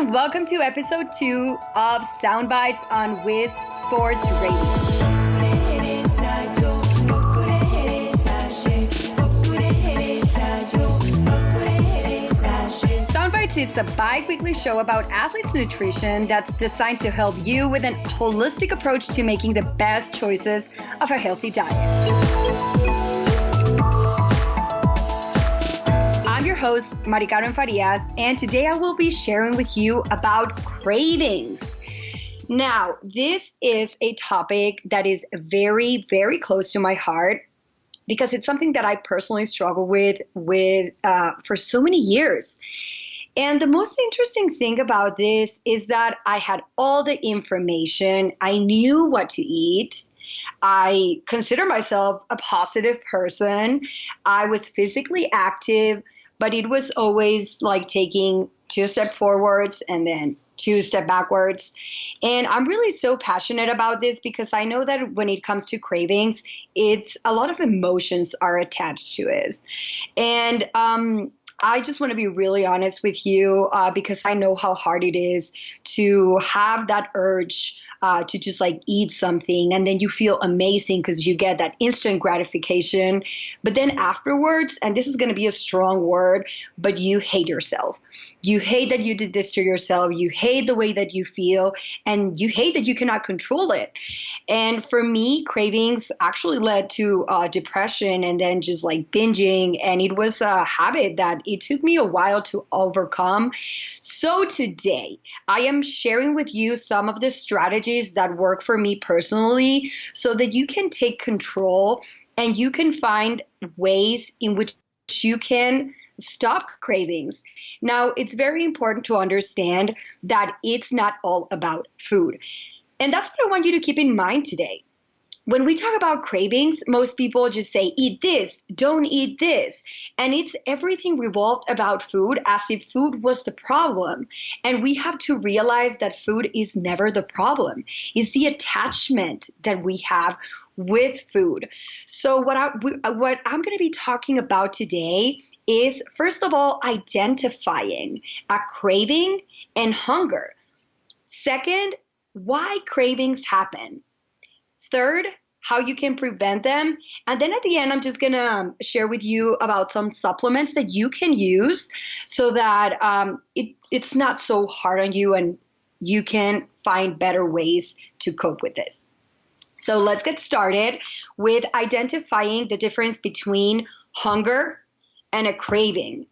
and welcome to episode 2 of Soundbites on Wiz Sports Radio. Soundbites is a bi-weekly show about athletes' nutrition that's designed to help you with a holistic approach to making the best choices of a healthy diet. I'm your host, Maricarmen, and today I will be sharing with you about cravings. Now, this is a topic that is very, very close to my heart because it's something that I personally struggle with for so many years. And the most interesting thing about this is that I had all the information. I knew what to eat. I consider myself a positive person. I was physically active, but it was always like taking 2 steps forwards and then 2 steps backwards. And I'm really so passionate about this because I know that when it comes to cravings, it's a lot of emotions are attached to it. And I just want to be really honest with you because I know how hard it is to have that urge to just like eat something and then you feel amazing because you get that instant gratification. But then afterwards, and this is going to be a strong word, but you hate yourself. You hate that you did this to yourself. You hate the way that you feel and you hate that you cannot control it. And for me, cravings actually led to depression and then just like binging. And it was a habit that it took me a while to overcome. So today, I am sharing with you some of the strategies that work for me personally so that you can take control and you can find ways in which you can stop cravings. Now, it's very important to understand that it's not all about food. And that's what I want you to keep in mind today. When we talk about cravings, most people just say, eat this, don't eat this. And it's everything revolved about food as if food was the problem. And we have to realize that food is never the problem. It's the attachment that we have with food. So what I'm going to be talking about today is, first of all, identifying a craving and hunger. Second, why cravings happen. Third, how you can prevent them. And then at the end, I'm just going to share with you about some supplements that you can use so that it's not so hard on you and you can find better ways to cope with this. So let's get started with identifying the difference between hunger and a craving.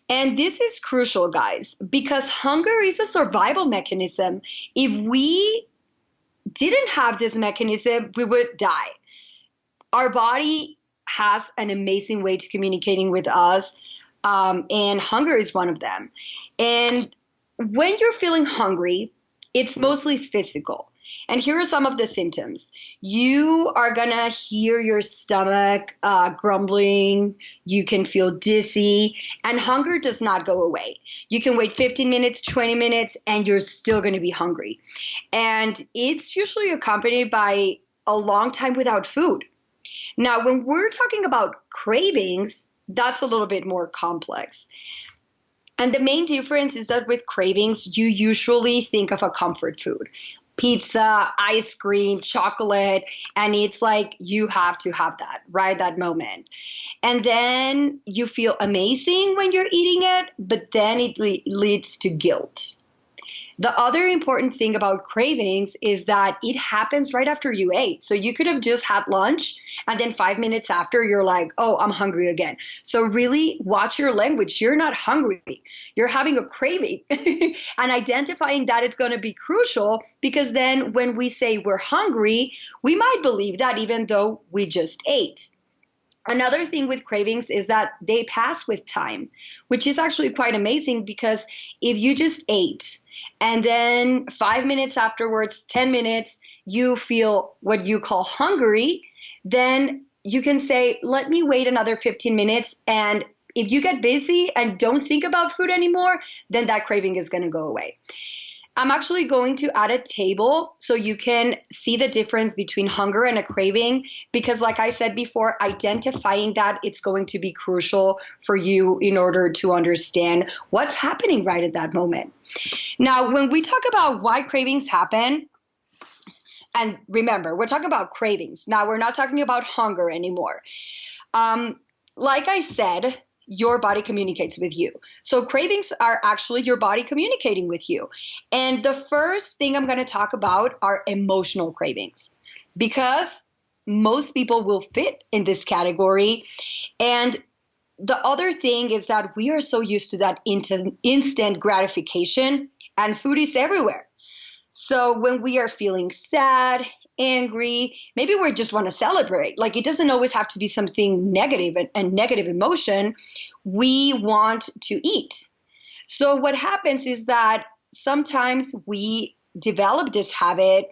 And this is crucial, guys, because hunger is a survival mechanism. If we didn't have this mechanism, we would die. Our body has an amazing way to communicating with us, and hunger is one of them. And when you're feeling hungry, it's mostly physical. And here are some of the symptoms. You are going to hear your stomach grumbling. You can feel dizzy. And hunger does not go away. You can wait 15 minutes, 20 minutes, and you're still going to be hungry. And it's usually accompanied by a long time without food. Now, when we're talking about cravings, that's a little bit more complex. And the main difference is that with cravings, you usually think of a comfort food. Pizza, ice cream, chocolate, and it's like you have to have that right that moment. And then you feel amazing when you're eating it, but then it leads to guilt. The other important thing about cravings is that it happens right after you ate. So you could have just had lunch and then 5 minutes after you're like, oh, I'm hungry again. So really watch your language. You're not hungry. You're having a craving. And identifying that it's going to be crucial because then when we say we're hungry, we might believe that even though we just ate. Another thing with cravings is that they pass with time, which is actually quite amazing because if you just ate and then 5 minutes afterwards, 10 minutes, you feel what you call hungry, then you can say, let me wait another 15 minutes. And if you get busy and don't think about food anymore, then that craving is going to go away. I'm actually going to add a table so you can see the difference between hunger and a craving, because like I said before, identifying that it's going to be crucial for you in order to understand what's happening right at that moment. Now, when we talk about why cravings happen, and remember, we're talking about cravings. Now, we're not talking about hunger anymore. Like I said, your body communicates with you. So cravings are actually your body communicating with you. And the first thing I'm going to talk about are emotional cravings, because most people will fit in this category. And the other thing is that we are so used to that instant gratification, and food is everywhere. So when we are feeling sad, angry, maybe we just want to celebrate. Like, it doesn't always have to be something negative and negative emotion. We want to eat. So what happens is that sometimes we develop this habit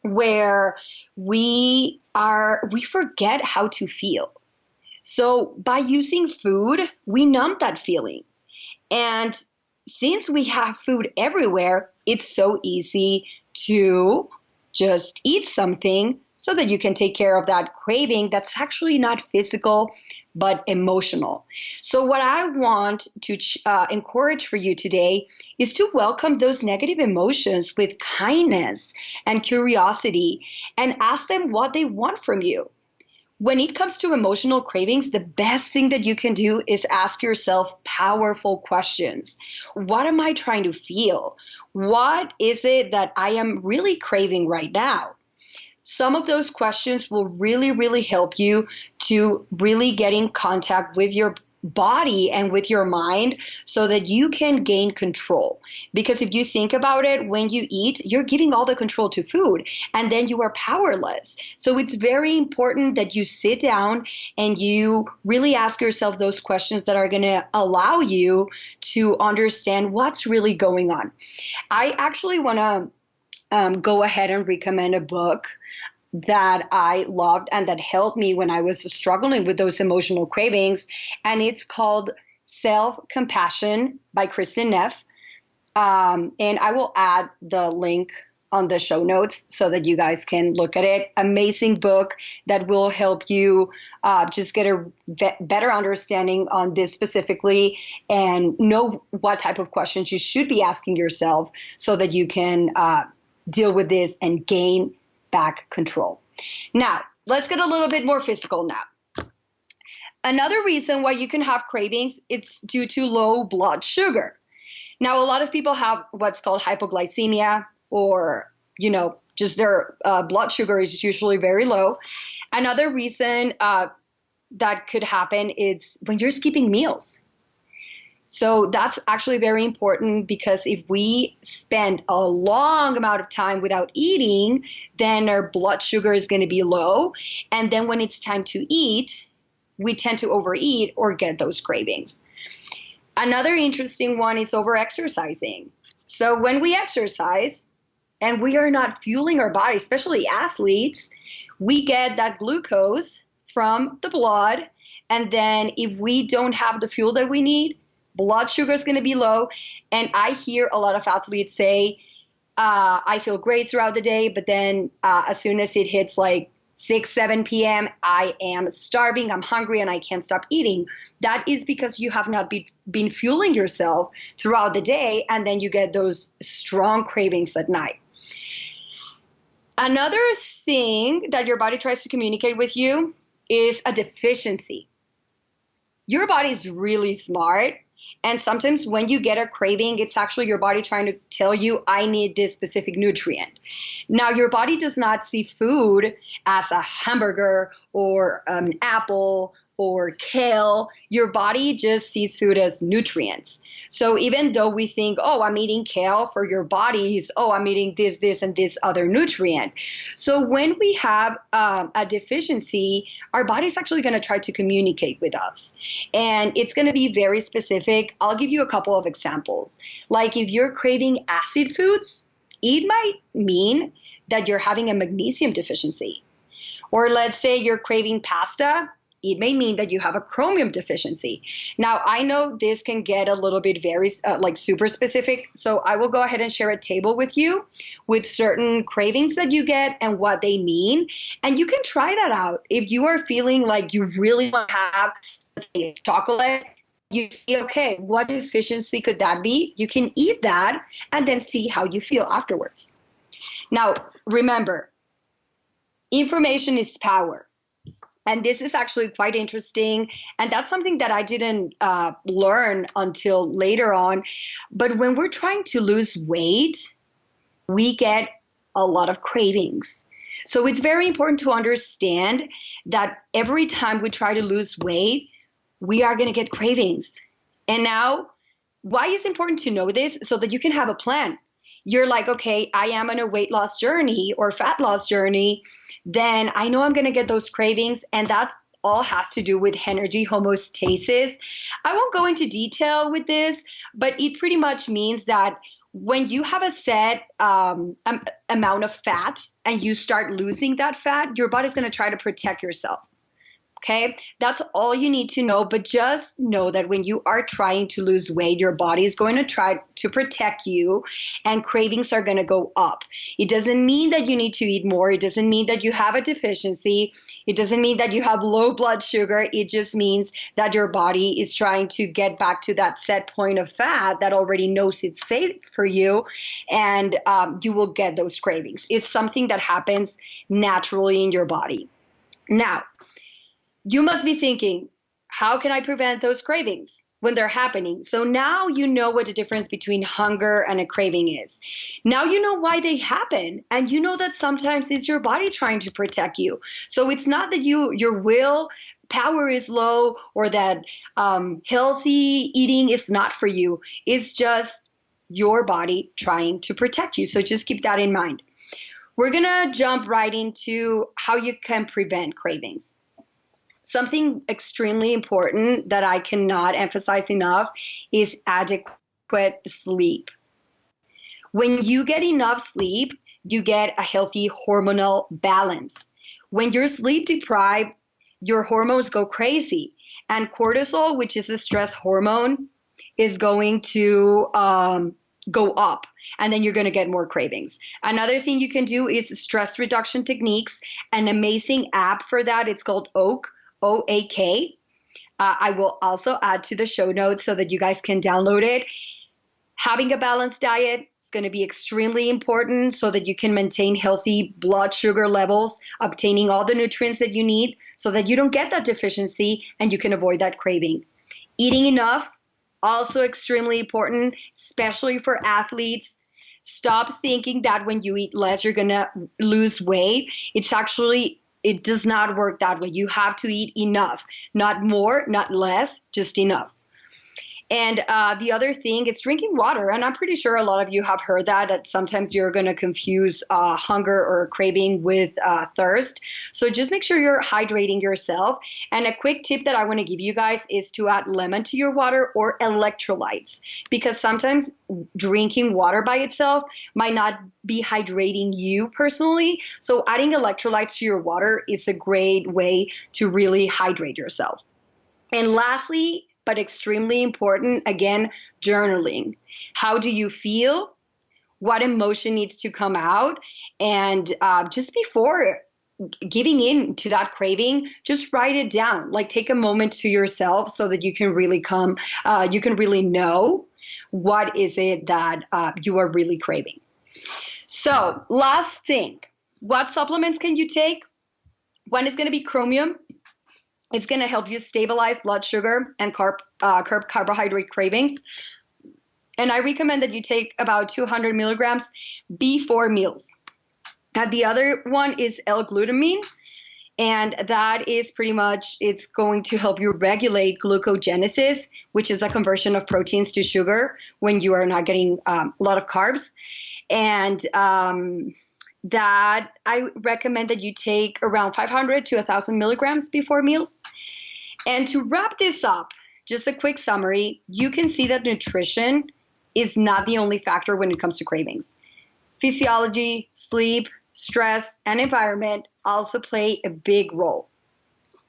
where we forget how to feel. So by using food, we numb that feeling. And since we have food everywhere, it's so easy to just eat something so that you can take care of that craving that's actually not physical, but emotional. So what I want to encourage for you today is to welcome those negative emotions with kindness and curiosity, and ask them what they want from you. When it comes to emotional cravings, the best thing that you can do is ask yourself powerful questions. What am I trying to feel? What is it that I am really craving right now? Some of those questions will really, really help you to really get in contact with your body and with your mind so that you can gain control. Because if you think about it, when you eat, you're giving all the control to food, and then you are powerless. So it's very important that you sit down and you really ask yourself those questions that are going to allow you to understand what's really going on. I actually want to go ahead and recommend a book that I loved and that helped me when I was struggling with those emotional cravings. And it's called Self-Compassion by Kristin Neff. And I will add the link on the show notes so that you guys can look at it. Amazing book that will help you just get a better understanding on this specifically, and know what type of questions you should be asking yourself so that you can deal with this and gain back control. Now, let's get a little bit more physical now. Another reason why you can have cravings, it's due to low blood sugar. Now, a lot of people have what's called hypoglycemia, or, just their blood sugar is usually very low. Another reason that could happen is when you're skipping meals. So that's actually very important, because if we spend a long amount of time without eating, then our blood sugar is going to be low. And then when it's time to eat, we tend to overeat or get those cravings. Another interesting one is overexercising. So when we exercise and we are not fueling our body, especially athletes, we get that glucose from the blood. And then if we don't have the fuel that we need, blood sugar is going to be low. And I hear a lot of athletes say, I feel great throughout the day, but then as soon as it hits like 6, 7 p.m., I am starving, I'm hungry, and I can't stop eating. That is because you have not been fueling yourself throughout the day, and then you get those strong cravings at night. Another thing that your body tries to communicate with you is a deficiency. Your body is really smart. And sometimes when you get a craving, it's actually your body trying to tell you, I need this specific nutrient. Now, your body does not see food as a hamburger or an apple or kale. Your body just sees food as nutrients. So even though we think, oh, I'm eating kale, for your bodies, oh, I'm eating this, and this other nutrient. So when we have a deficiency, our body's actually going to try to communicate with us. And it's going to be very specific. I'll give you a couple of examples. Like if you're craving acid foods, it might mean that you're having a magnesium deficiency. Or let's say you're craving pasta. it may mean that you have a chromium deficiency. Now, I know this can get a little bit very like super specific, so I will go ahead and share a table with you with certain cravings that you get and what they mean. And you can try that out. If you are feeling like you really want to have, let's say, chocolate, you see, okay, what deficiency could that be? You can eat that and then see how you feel afterwards. Now, remember, information is power. And this is actually quite interesting. And that's something that I didn't learn until later on. But when we're trying to lose weight, we get a lot of cravings. So it's very important to understand that every time we try to lose weight, we are going to get cravings. And now, why is it important to know this? So that you can have a plan. You're like, okay, I am on a weight loss journey or fat loss journey. Then I know I'm going to get those cravings, and that all has to do with energy homeostasis. I won't go into detail with this, but it pretty much means that when you have a set amount of fat and you start losing that fat, your body's going to try to protect yourself. Okay, that's all you need to know. But just know that when you are trying to lose weight, your body is going to try to protect you, and cravings are going to go up. It doesn't mean that you need to eat more. It doesn't mean that you have a deficiency. It doesn't mean that you have low blood sugar. It just means that your body is trying to get back to that set point of fat that already knows it's safe for you, and you will get those cravings. It's something that happens naturally in your body. Now, you must be thinking, how can I prevent those cravings when they're happening? So now you know what the difference between hunger and a craving is. Now you know why they happen, and you know that sometimes it's your body trying to protect you. So it's not that your will power is low or that healthy eating is not for you. It's just your body trying to protect you. So just keep that in mind. We're going to jump right into how you can prevent cravings. Something extremely important that I cannot emphasize enough is adequate sleep. When you get enough sleep, you get a healthy hormonal balance. When you're sleep deprived, your hormones go crazy. And cortisol, which is a stress hormone, is going to go up. And then you're going to get more cravings. Another thing you can do is stress reduction techniques. An amazing app for that, it's called Oak. OAK. I will also add to the show notes so that you guys can download it. Having a balanced diet is going to be extremely important so that you can maintain healthy blood sugar levels, obtaining all the nutrients that you need so that you don't get that deficiency and you can avoid that craving. Eating enough, also extremely important, especially for athletes. Stop thinking that when you eat less, you're going to lose weight. It does not work that way. You have to eat enough, not more, not less, just enough. And the other thing is drinking water. And I'm pretty sure a lot of you have heard that sometimes you're going to confuse hunger or craving with thirst. So just make sure you're hydrating yourself. And a quick tip that I want to give you guys is to add lemon to your water or electrolytes, because sometimes drinking water by itself might not be hydrating you personally. So adding electrolytes to your water is a great way to really hydrate yourself. And lastly, but extremely important, again, journaling. How do you feel? What emotion needs to come out? And just before giving in to that craving, just write it down. Like take a moment to yourself so that you can really know what is it that you are really craving. So last thing, what supplements can you take? One is going to be chromium. It's going to help you stabilize blood sugar and curb carbohydrate cravings. And I recommend that you take about 200 milligrams before meals. The other one is L-glutamine. And that is pretty much, it's going to help you regulate glucogenesis, which is a conversion of proteins to sugar when you are not getting a lot of carbs. And that I recommend that you take around 500 to 1,000 milligrams before meals. And to wrap this up, just a quick summary, you can see that nutrition is not the only factor when it comes to cravings. Physiology, sleep, stress, and environment also play a big role.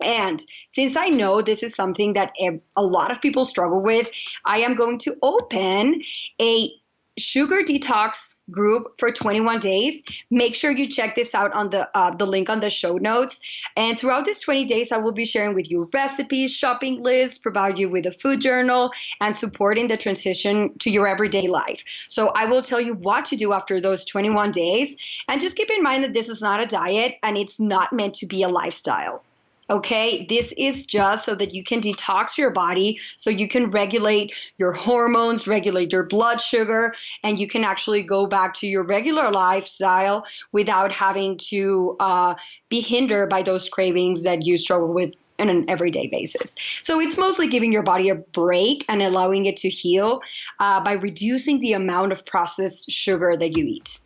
And since I know this is something that a lot of people struggle with, I am going to open a sugar detox group for 21 days. Make sure you check this out on the link on the show notes. And throughout these 20 days, I will be sharing with you recipes, shopping lists, provide you with a food journal, and supporting the transition to your everyday life. So I will tell you what to do after those 21 days. And just keep in mind that this is not a diet and it's not meant to be a lifestyle. Okay, this is just so that you can detox your body, so you can regulate your hormones, regulate your blood sugar, and you can actually go back to your regular lifestyle without having to be hindered by those cravings that you struggle with on an everyday basis. So it's mostly giving your body a break and allowing it to heal by reducing the amount of processed sugar that you eat.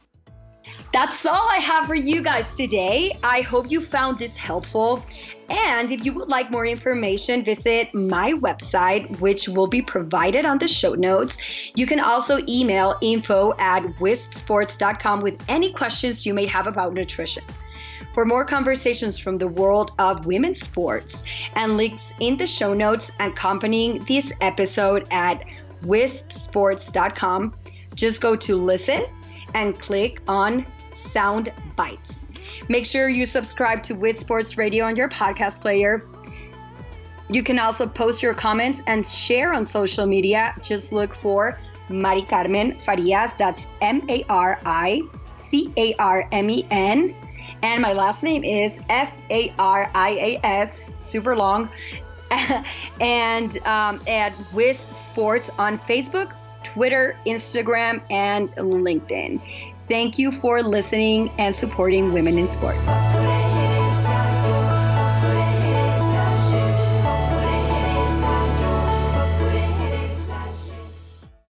That's all I have for you guys today. I hope you found this helpful. And if you would like more information, visit my website, which will be provided on the show notes. You can also email info@wispsports.com with any questions you may have about nutrition. For more conversations from the world of women's sports and links in the show notes accompanying this episode at wispsports.com, just go to listen and click on Sound Bites. Make sure you subscribe to Wisp Sports Radio on your podcast player. You can also post your comments and share on social media. Just look for Maricarmen Farias. That's Maricarmen. And my last name is Farias, super long. And at Wisp Sports on Facebook, Twitter, Instagram, and LinkedIn. Thank you for listening and supporting women in sport.